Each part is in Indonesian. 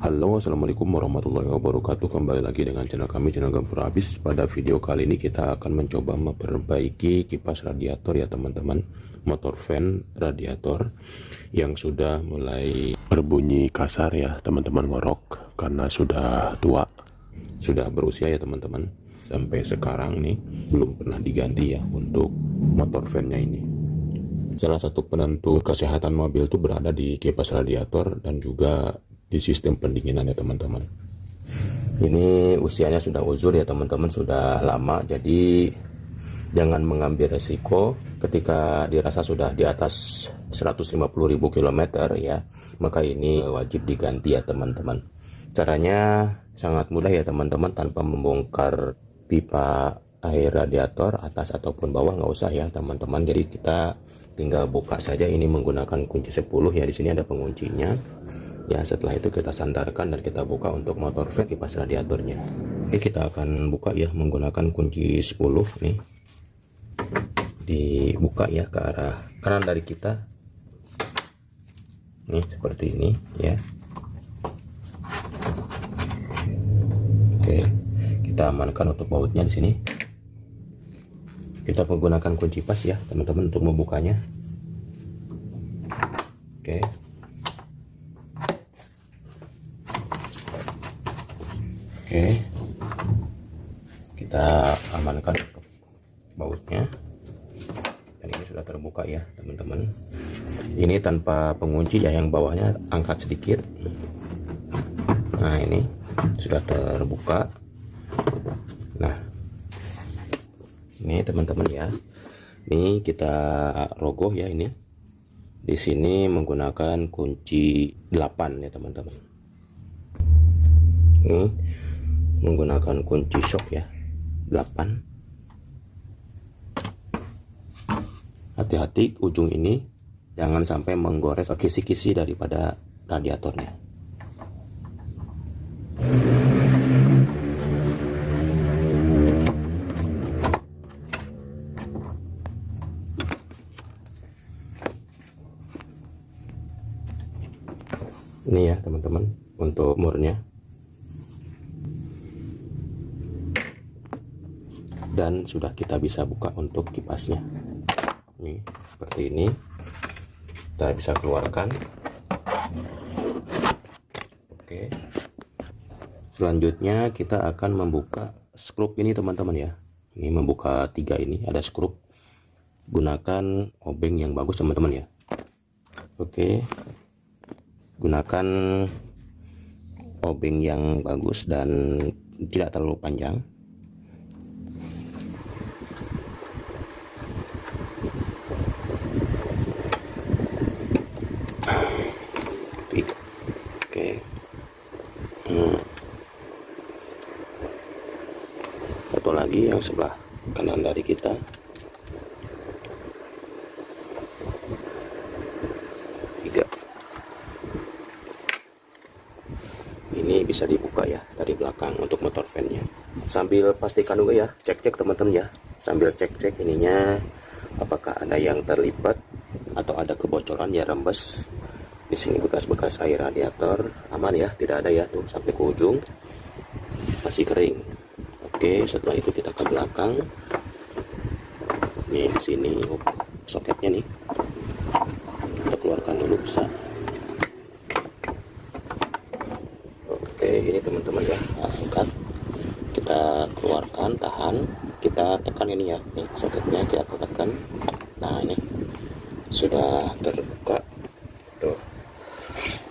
Halo, assalamualaikum warahmatullahi wabarakatuh. Kembali lagi dengan channel kami, channel Gapura Habis. Pada video kali ini kita akan mencoba memperbaiki kipas radiator ya teman-teman, motor fan radiator yang sudah mulai berbunyi kasar ya teman-teman, ngorok karena sudah tua, sudah berusia ya teman-teman. Sampai sekarang nih belum pernah diganti ya untuk motor fan-nya ini. Salah satu penentu kesehatan mobil itu berada di kipas radiator dan juga di sistem pendinginan ya teman-teman. Ini usianya sudah uzur ya teman-teman, sudah lama, jadi jangan mengambil resiko ketika dirasa sudah di atas 150.000 km ya, maka ini wajib diganti ya teman-teman. Caranya sangat mudah ya teman-teman, tanpa membongkar pipa air radiator atas ataupun bawah, nggak usah ya teman-teman. Jadi kita tinggal buka saja ini menggunakan kunci 10 ya, di sini ada penguncinya. Ya, setelah itu kita sandarkan dan kita buka untuk motor fan kipas radiatornya. Oke, kita akan buka ya menggunakan kunci 10 nih. Dibuka ya ke arah kanan dari kita. Nih seperti ini ya. Oke, kita amankan untuk bautnya di sini. Kita menggunakan kunci pas ya teman-teman untuk membukanya. Oke. Oke, kita amankan untuk bautnya dan ini sudah terbuka ya teman-teman. Ini tanpa pengunci ya, yang bawahnya angkat sedikit. Nah, ini sudah terbuka. Nah, ini teman-teman ya, ini kita rogoh ya. Ini di sini menggunakan kunci 8 ya teman-teman. Ini menggunakan kunci shock ya 8. Hati-hati ujung ini jangan sampai menggores kisi-kisi daripada radiatornya. Ini ya teman-teman untuk murnya. Dan sudah kita bisa buka untuk kipasnya. Ini seperti ini, kita bisa keluarkan. Oke, selanjutnya kita akan membuka skrup ini teman-teman ya. Ini membuka 3 ini ada skrup. Gunakan obeng yang bagus teman-teman ya. Oke, gunakan obeng yang bagus dan tidak terlalu panjang. Oke, satu lagi yang sebelah kanan dari kita. Tiga. Ini bisa dibuka ya dari belakang untuk motor fan-nya. Sambil pastikan juga ya, cek-cek teman-teman ya. Sambil cek-cek ininya apakah ada yang terlipat atau ada kebocoran ya, rembes. Di sini bekas-bekas air radiator aman ya, tidak ada ya, tuh sampai ke ujung masih kering. Oke, setelah itu kita ke belakang. Nih di sini soketnya nih, kita keluarkan dulu bisa. Oke, ini teman-teman ya, angkat, kita keluarkan, tahan, kita tekan ini ya, nih soketnya kita tekan. Nah, ini sudah terbuka tuh,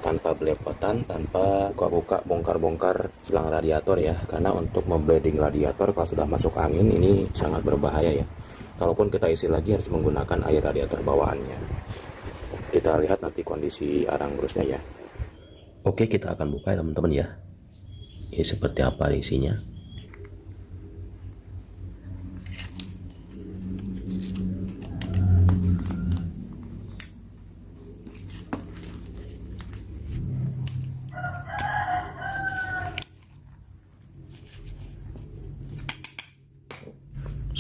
tanpa belepotan, tanpa buka-buka, bongkar-bongkar selang radiator ya, karena untuk membleeding radiator kalau sudah masuk angin ini sangat berbahaya ya. Kalaupun kita isi lagi harus menggunakan air radiator bawaannya. Kita lihat nanti kondisi arang brusnya ya. Oke, kita akan buka ya teman-teman ya. Ini seperti apa isinya.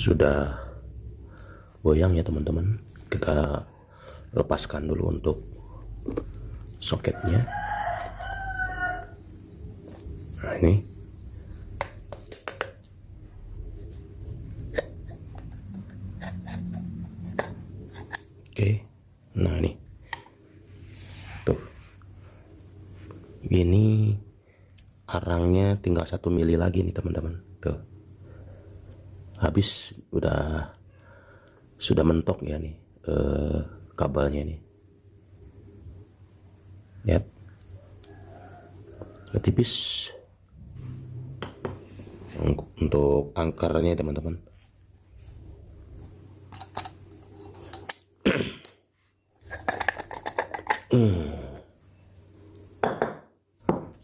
Sudah goyang ya teman-teman. Kita lepaskan dulu untuk soketnya. Nah ini. Oke, nah ini tuh, ini arangnya tinggal 1 mili lagi nih teman-teman. Tuh, habis sudah mentok ya nih kabelnya nih. Lihat, tipis untuk angkarnya teman-teman.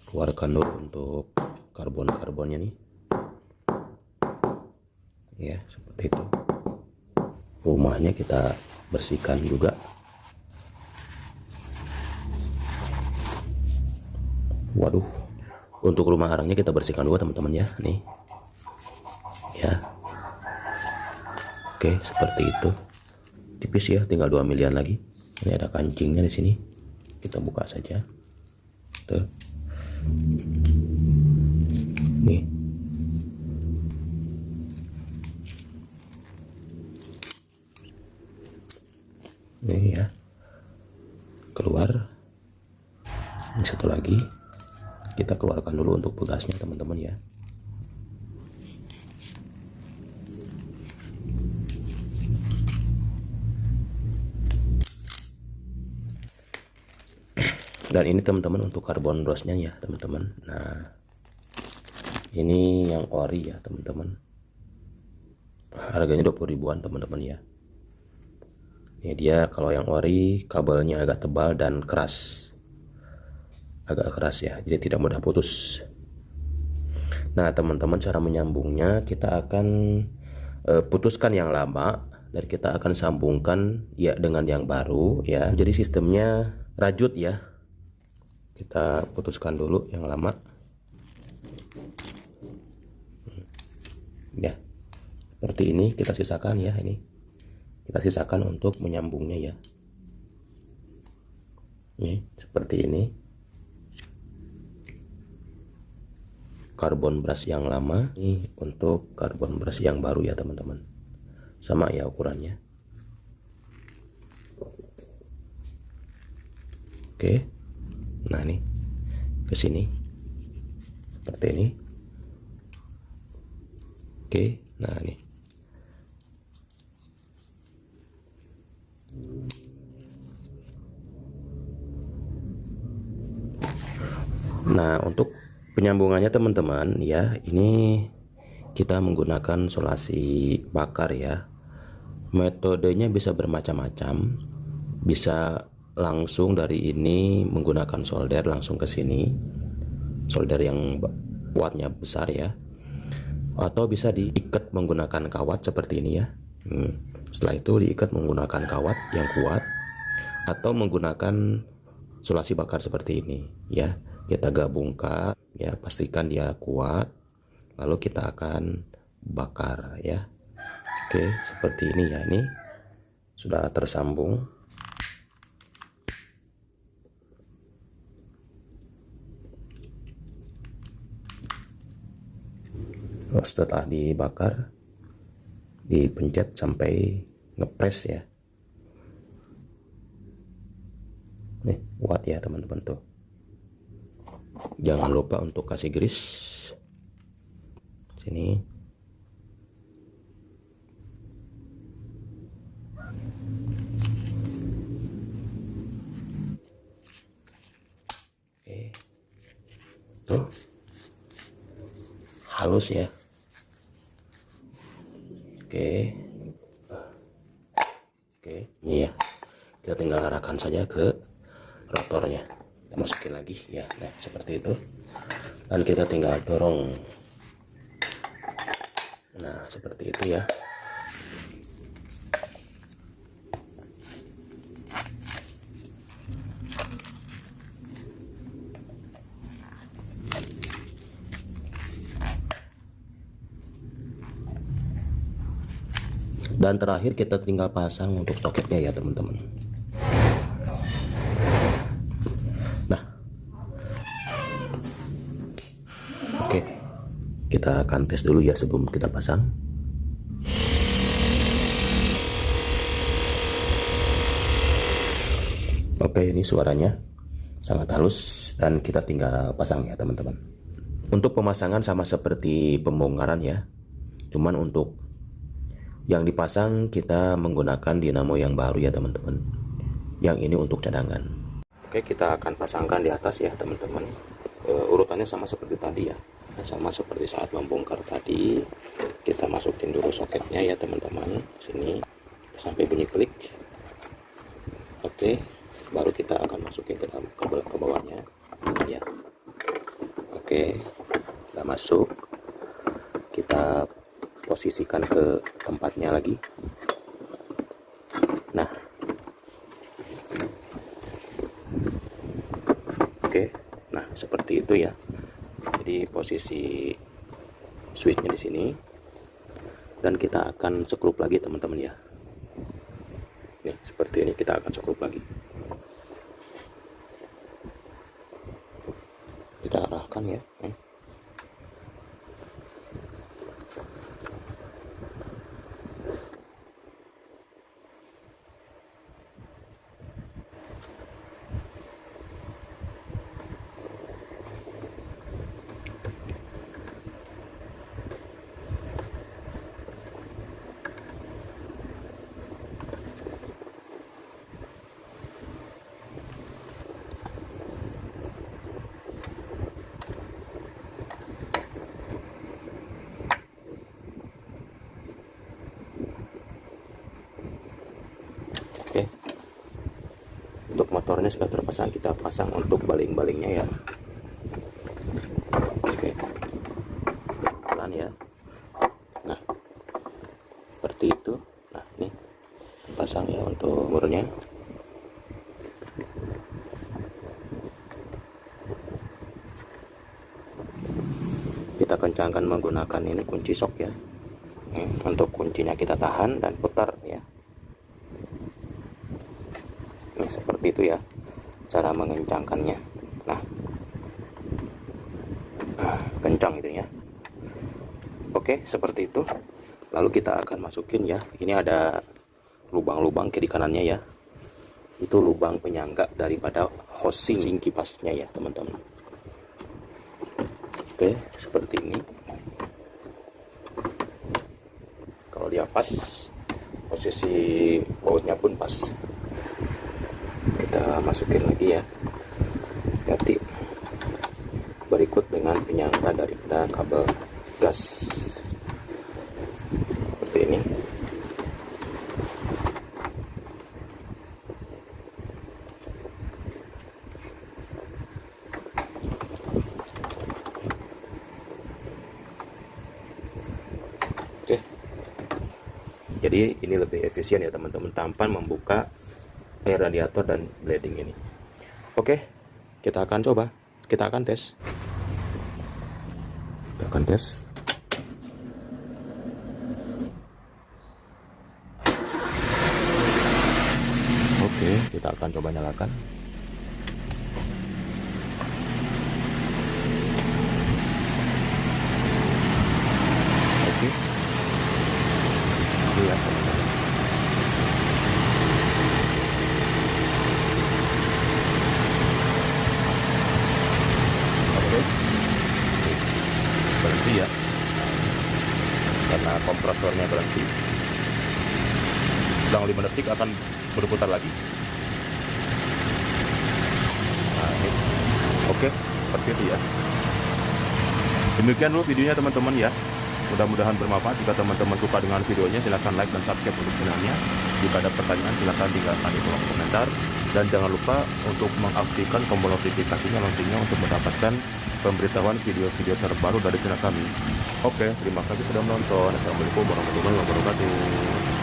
Keluarkan dulu untuk karbonnya nih ya, seperti itu. Rumahnya kita bersihkan juga. Waduh, untuk rumah arangnya kita bersihkan juga teman-teman ya, nih ya. Oke, seperti itu. Tipis ya, tinggal 2 milian lagi. Ini ada kancingnya di sini, kita buka saja tuh. Nih, nih ya, keluar. Ini satu lagi, kita keluarkan dulu untuk pegasnya teman-teman ya. Dan ini teman-teman untuk karbon brosnya ya teman-teman. Nah ini yang ori ya teman-teman, harganya 20 ribuan teman-teman ya. Ini dia, kalau yang ori kabelnya agak tebal dan keras, agak keras ya, jadi tidak mudah putus. Nah teman-teman, cara menyambungnya kita akan putuskan yang lama dan kita akan sambungkan ya dengan yang baru ya. Jadi sistemnya rajut ya. Kita putuskan dulu yang lama ya, seperti ini. Kita sisakan ya, ini kita sisakan untuk menyambungnya ya. Ini seperti ini, karbon brush yang lama, ini untuk karbon brush yang baru ya teman-teman, sama ya ukurannya. Oke, nah ini ke sini seperti ini. Oke, nah ini nah untuk penyambungannya teman-teman ya, ini kita menggunakan solasi bakar ya. Metodenya bisa bermacam-macam, bisa langsung dari ini menggunakan solder langsung ke sini, solder yang kuatnya besar ya, atau bisa diikat menggunakan kawat seperti ini ya. Setelah itu diikat menggunakan kawat yang kuat, atau menggunakan solasi bakar seperti ini ya. Kita gabungkan ya, pastikan dia kuat, lalu kita akan bakar ya. Oke, seperti ini ya, ini sudah tersambung. Setelah dibakar, dipencet sampai ngepres ya. Nih, kuat ya teman-teman tuh. Jangan lupa untuk kasih grease sini. Oke, tuh halus ya. Oke, ini ya, kita tinggal arahkan saja ke rotornya, kita masukin lagi ya. Nah seperti itu, dan kita tinggal dorong. Nah seperti itu ya. Dan terakhir kita tinggal pasang untuk soketnya ya teman-teman. Nah kita akan tes dulu ya sebelum kita pasang. Oke, ini suaranya sangat halus dan kita tinggal pasang ya teman-teman. Untuk pemasangan sama seperti pembongkaran ya, cuman untuk yang dipasang kita menggunakan dinamo yang baru ya teman-teman. Yang ini untuk cadangan. Oke, kita akan pasangkan di atas ya teman-teman. Urutannya sama seperti tadi ya, sama seperti saat membongkar tadi. Kita masukin dulu soketnya ya teman-teman, sini sampai bunyi klik. Oke, baru kita akan masukin ke bawahnya ya. Oke, udah masuk, kita posisikan ke tempatnya lagi. Nah, oke, nah seperti itu ya. Jadi posisi switchnya di sini, dan kita akan sekrup lagi teman-teman ya. Nih seperti ini, kita akan sekrup lagi. Kita arahkan ya. Oke, untuk motornya sudah terpasang, kita pasang untuk baling-balingnya ya. Oke, pelan ya. Nah seperti itu. Nah ini pasang ya untuk murnya. Kita kencangkan menggunakan ini kunci sok ya. Untuk kuncinya kita tahan dan putar ya. Nah seperti itu ya cara mengencangkannya. Nah kencang itu ya. Oke, seperti itu. Lalu kita akan masukin ya, ini ada lubang-lubang kiri kanannya ya, itu lubang penyangga daripada housing kipasnya ya teman-teman. Oke, seperti ini. Kalau dia pas, posisi bautnya pun pas. Kita masukin lagi ya. Hati berikut dengan penyangga daripada kabel gas seperti ini. Oke, jadi ini lebih efisien ya teman-teman, tanpa membuka air radiator dan bleeding ini. Oke, kita akan coba, kita akan tes. Oke, kita akan coba nyalakan. Oke, lihat teman-teman. Oke, berhenti ya, karena kompresornya berhenti. Selang 5 detik akan berputar lagi. Nah, ini. Oke, seperti itu ya. Demikian dulu videonya teman-teman ya. Mudah-mudahan bermanfaat. Jika teman-teman suka dengan videonya, silahkan like dan subscribe untuk channelnya. Jika ada pertanyaan, silahkan tinggalkan di kolom komentar. Dan jangan lupa untuk mengaktifkan tombol notifikasinya loncengnya untuk mendapatkan pemberitahuan video-video terbaru dari channel kami. Oke, terima kasih sudah menonton. Assalamualaikum warahmatullahi wabarakatuh.